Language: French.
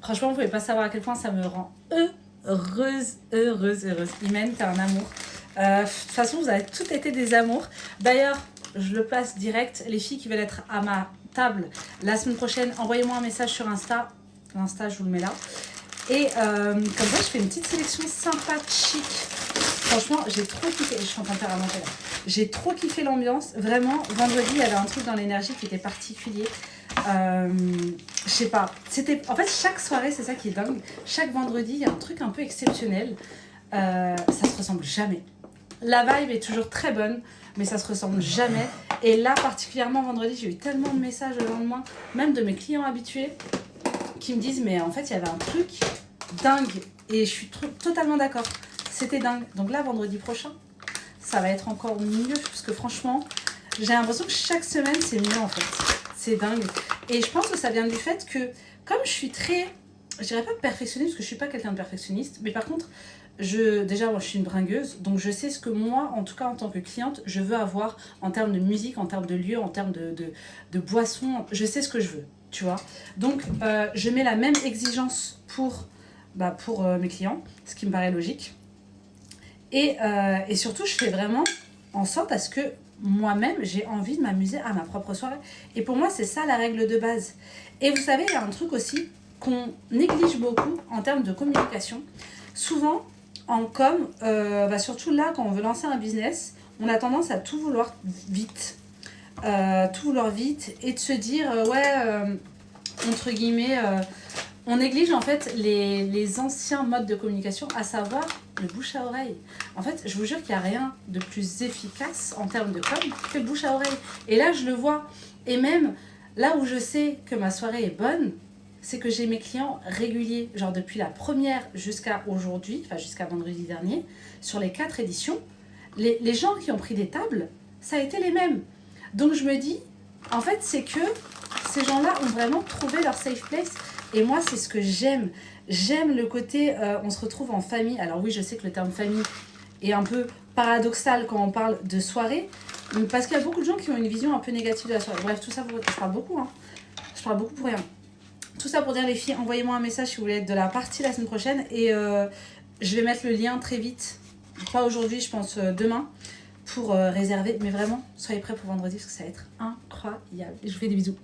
Franchement, vous pouvez pas savoir à quel point ça me rend heureuse. Imen, t'es un amour. De toute façon, vous avez toutes été des amours. D'ailleurs, je le place direct. Les filles qui veulent être à ma table la semaine prochaine, envoyez-moi un message sur Insta. L'Insta, je vous le mets là. Et comme ça, je fais une petite sélection sympa, chic. Franchement, j'ai trop kiffé. Je suis en train de faire à manger là. J'ai trop kiffé l'ambiance. Vraiment, vendredi, il y avait un truc dans l'énergie qui était particulier. Je sais pas. En fait, chaque soirée, c'est ça qui est dingue. Chaque vendredi, il y a un truc un peu exceptionnel. Ça se ressemble jamais. La vibe est toujours très bonne, mais ça se ressemble jamais. Et là, particulièrement vendredi, j'ai eu tellement de messages le lendemain, même de mes clients habitués, qui me disent mais en fait, il y avait un truc dingue. Et je suis totalement d'accord. C'était dingue. Donc là, vendredi prochain, ça va être encore mieux, parce que franchement, j'ai l'impression que chaque semaine, c'est mieux en fait. C'est dingue. Et je pense que ça vient du fait que, comme je suis très, je dirais pas perfectionniste, parce que je suis pas quelqu'un de perfectionniste, mais par contre, déjà, moi, je suis une bringueuse, donc je sais ce que moi, en tout cas en tant que cliente, je veux avoir en termes de musique, en termes de lieu, en termes de boissons. Je sais ce que je veux, tu vois. Donc, je mets la même exigence pour mes clients, ce qui me paraît logique. Et surtout, je fais vraiment en sorte à ce que moi-même, j'ai envie de m'amuser à ma propre soirée. Et pour moi, c'est ça la règle de base. Et vous savez, il y a un truc aussi qu'on néglige beaucoup en termes de communication. Souvent, en com, surtout là, quand on veut lancer un business, on a tendance à tout vouloir vite. Et de se dire, entre guillemets... on néglige en fait les anciens modes de communication, à savoir le bouche à oreille. En fait, je vous jure qu'il n'y a rien de plus efficace en termes de com que le bouche à oreille. Et là, je le vois. Et même là où je sais que ma soirée est bonne, c'est que j'ai mes clients réguliers, genre depuis la première jusqu'à aujourd'hui, enfin jusqu'à vendredi dernier, sur les 4 éditions, les gens qui ont pris des tables, ça a été les mêmes. Donc je me dis, en fait, c'est que ces gens-là ont vraiment trouvé leur safe place. Et moi, c'est ce que j'aime. J'aime le côté, on se retrouve en famille. Alors oui, je sais que le terme famille est un peu paradoxal quand on parle de soirée, parce qu'il y a beaucoup de gens qui ont une vision un peu négative de la soirée. Bref, tout ça, je parle beaucoup, hein. Je parle beaucoup pour rien. Tout ça pour dire, les filles, envoyez-moi un message si vous voulez être de la partie la semaine prochaine. Et je vais mettre le lien très vite. Pas aujourd'hui, je pense demain, pour réserver. Mais vraiment, soyez prêts pour vendredi, parce que ça va être incroyable. Et je vous fais des bisous.